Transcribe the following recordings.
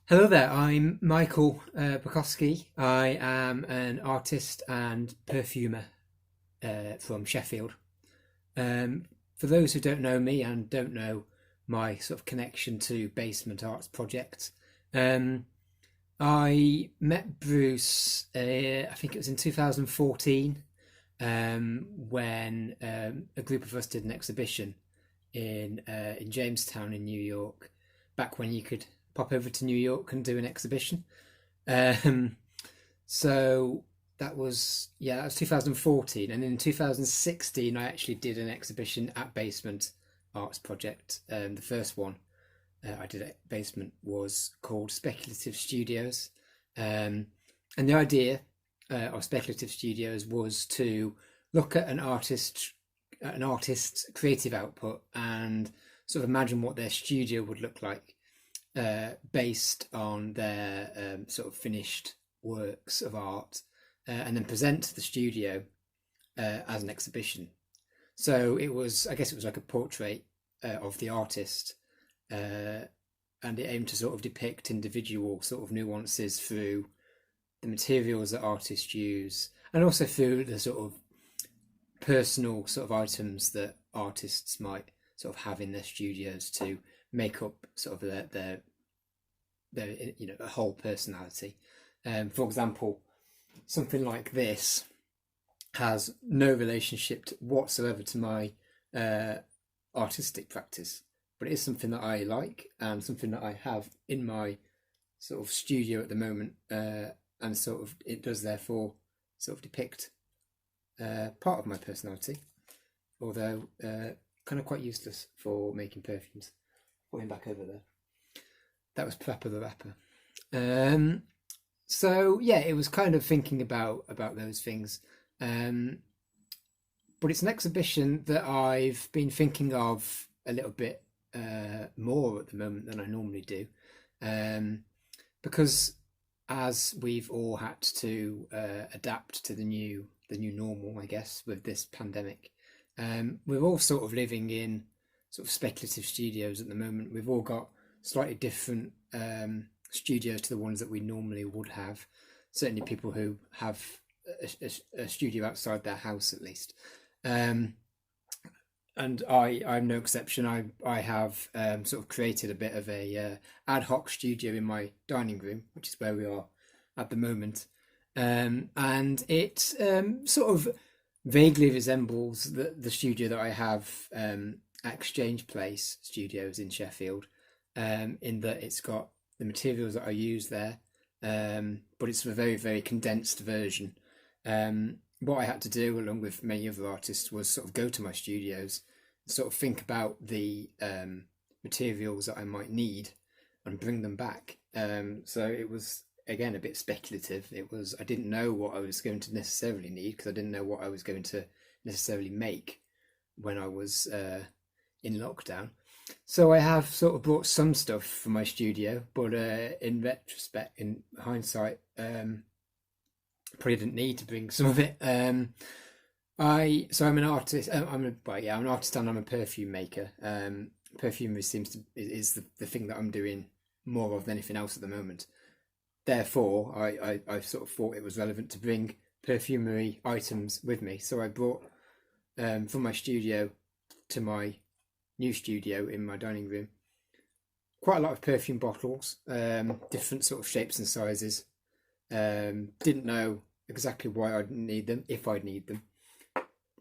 Hello there, I'm Michael Bukowski. I am an artist and perfumer from Sheffield. For those who don't know me and don't know my sort of connection to Basement Arts Project, um, I met Bruce, I think it was in 2014, when a group of us did an exhibition in Jamestown in New York, back when you could pop over to New York and do an exhibition. Um, so that was 2014, and in 2016 I actually did an exhibition at Basement Arts Project. The first one I did at Basement was called Speculative Studios, um, and the idea of Speculative Studios was to look at an artist's creative output and sort of imagine what their studio would look like based on their sort of finished works of art, and then present the studio as an exhibition. So I guess it was like a portrait of the artist, uh, and it aimed to sort of depict individual sort of nuances through the materials that artists use, and also through the sort of personal sort of items that artists might sort of have in their studios to make up sort of their a whole personality. For example, something like this has no relationship whatsoever to my uh, artistic practice, but it is something that I like and something that I have in my sort of studio at the moment, and sort of it does therefore sort of depict part of my personality, although kind of quite useless for making perfumes. Put him back over there. That was Prepper the Rapper. Um, so yeah, it was kind of thinking about those things. Um, but it's an exhibition that I've been thinking of a little bit more at the moment than I normally do, um, because as we've all had to adapt to the new normal, I guess, with this pandemic, we're all sort of living in sort of speculative studios at the moment. We've all got slightly different studios to the ones that we normally would have. Certainly, people who have a studio outside their house, at least. Um, and I'm no exception. I have sort of created a bit of a ad hoc studio in my dining room, which is where we are at the moment, and it sort of vaguely resembles the studio that I have at Exchange Place Studios in Sheffield, in that it's got the materials that I use there, but it's a very, very condensed version. What I had to do, along with many other artists, was sort of go to my studios, sort of think about the materials that I might need, and bring them back. So it was again a bit speculative. I didn't know what I was going to necessarily need, because I didn't know what I was going to necessarily make when I was in lockdown. So I have sort of brought some stuff from my studio, but in retrospect, in hindsight, probably didn't need to bring some of it. I'm an artist. I'm an artist and I'm a perfume maker. Perfumery seems to is the thing that I'm doing more of than anything else at the moment. Therefore, I sort of thought it was relevant to bring perfumery items with me. So I brought from my studio to my new studio in my dining room quite a lot of perfume bottles, different sort of shapes and sizes. Didn't know exactly why I'd need them, if I'd need them,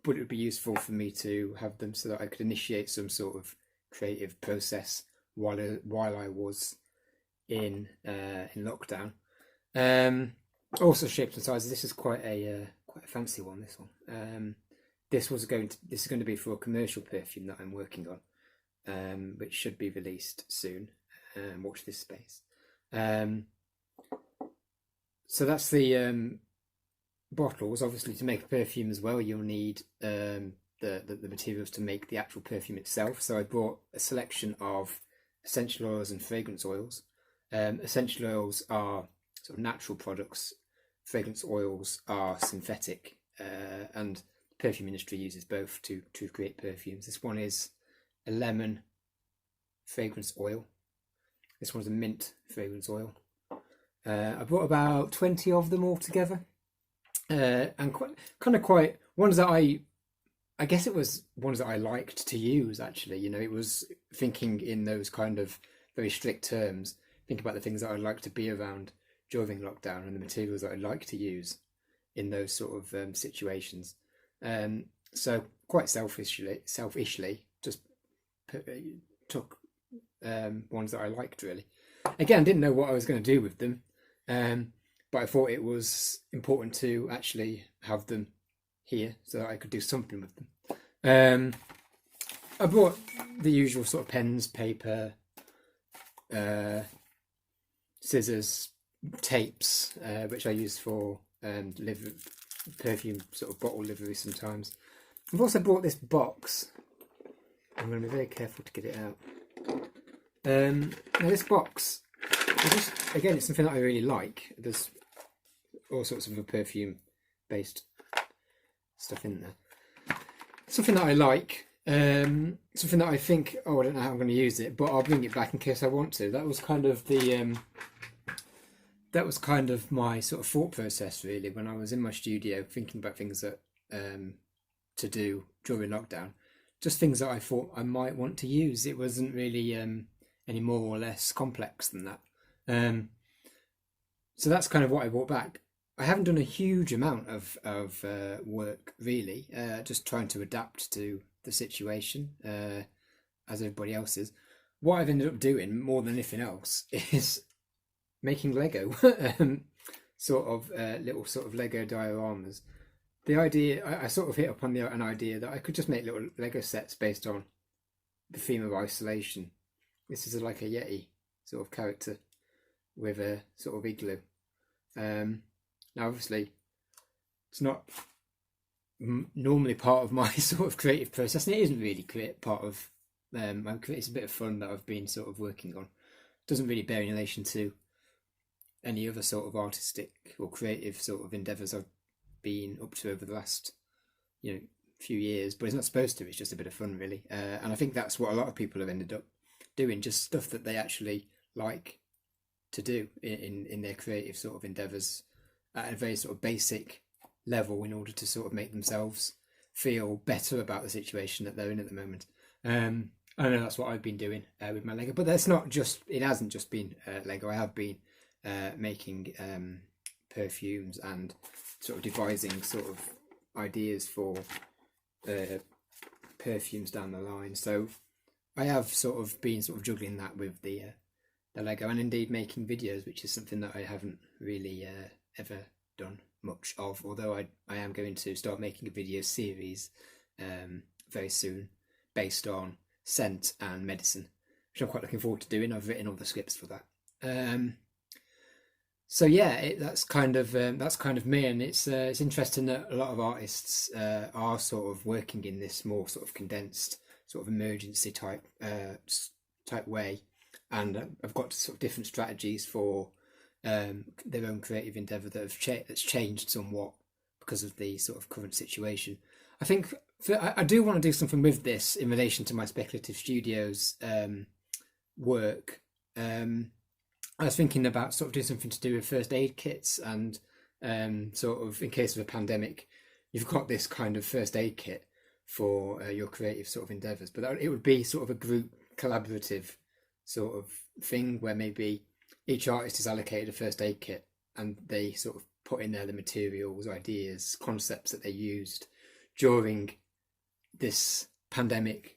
but it would be useful for me to have them so that I could initiate some sort of creative process while I was in lockdown. Um, Also shapes and sizes. This is quite a fancy one. This one. This is going to be for a commercial perfume that I'm working on, which should be released soon. Watch this space. Um, so that's the bottles. Obviously, to make a perfume as well, you'll need the materials to make the actual perfume itself. So I brought a selection of essential oils and fragrance oils. Essential oils are sort of natural products. Fragrance oils are synthetic, and the perfume industry uses both to create perfumes. This one is a lemon fragrance oil. This one's a mint fragrance oil. I bought about 20 of them all together, and quite ones that I guess it was ones that I liked to use, actually. You know, it was thinking in those kind of very strict terms, think about the things that I'd like to be around during lockdown and the materials that I'd like to use in those sort of situations. So quite selfishly, just took ones that I liked, really. Again, didn't know what I was going to do with them, but I thought it was important to actually have them here so that I could do something with them. I bought the usual sort of pens, paper, scissors, tapes, which I use for perfume sort of bottle livery sometimes. I've also bought this box. I'm going to be very careful to get it out. Now this box, again, it's something that I really like. There's all sorts of perfume based stuff in there. Something that I like, something that I think, oh, I don't know how I'm going to use it, but I'll bring it back in case I want to. That was kind of my sort of thought process, really, when I was in my studio thinking about things that to do during lockdown. Just things that I thought I might want to use. It wasn't really any more or less complex than that. So that's kind of what I brought back. I haven't done a huge amount of work, really, just trying to adapt to the situation as everybody else is. What I've ended up doing more than anything else is making Lego, sort of little sort of Lego dioramas. The idea, I sort of hit upon an idea that I could just make little Lego sets based on the theme of isolation. This is like a Yeti sort of character with a sort of igloo. Now, obviously, it's not normally part of my sort of creative process, and it isn't really part of it's a bit of fun that I've been sort of working on. It doesn't really bear any relation to any other sort of artistic or creative sort of endeavours I've been up to over the last few years, but it's not supposed to. It's just a bit of fun, really, and I think that's what a lot of people have ended up doing, just stuff that they actually like to do in their creative sort of endeavours at a very sort of basic level in order to sort of make themselves feel better about the situation that they're in at the moment. I know that's what I've been doing with my Lego, but it hasn't just been Lego. I have been making perfumes and sort of devising sort of ideas for perfumes down the line. So I have sort of been sort of juggling that with the Lego, and indeed making videos, which is something that I haven't really ever done much of, although I am going to start making a video series very soon based on scent and medicine, which I'm quite looking forward to doing. I've written all the scripts for that. So yeah, that's kind of me, and it's interesting that a lot of artists are sort of working in this more sort of condensed sort of emergency type way, and I've got sort of different strategies for their own creative endeavour that's changed somewhat because of the sort of current situation. I think I do want to do something with this in relation to my Speculative Studios work. I was thinking about sort of doing something to do with first aid kits, and sort of in case of a pandemic, you've got this kind of first aid kit for your creative sort of endeavours, but it would be sort of a group collaborative sort of thing where maybe each artist is allocated a first aid kit and they sort of put in there the materials, ideas, concepts that they used during this pandemic,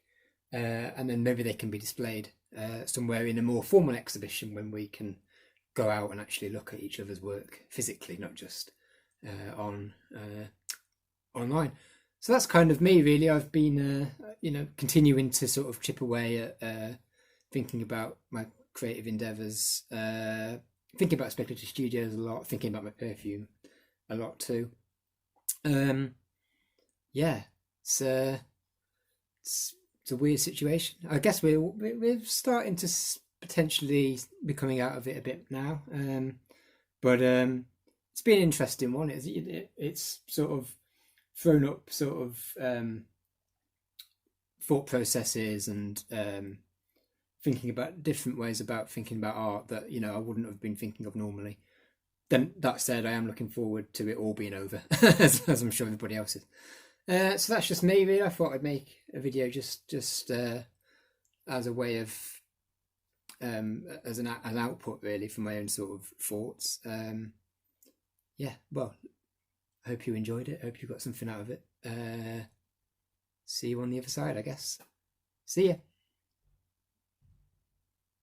and then maybe they can be displayed somewhere in a more formal exhibition when we can go out and actually look at each other's work physically, not just online. So that's kind of me, really. I've been continuing to sort of chip away at thinking about my creative endeavours, thinking about Speculative Studios a lot, thinking about my perfume a lot too. Yeah, it's a weird situation. I guess we're starting to potentially be coming out of it a bit now, but it's been an interesting one. It's sort of thrown up sort of thought processes and thinking about different ways about thinking about art that, you know, I wouldn't have been thinking of normally. Then that said, I am looking forward to it all being over, as I'm sure everybody else is. So that's just me, really. I thought I'd make a video just as a way of as an output, really, for my own sort of thoughts. Yeah, well, I hope you enjoyed it. I hope you got something out of it. See you on the other side, I guess. See ya.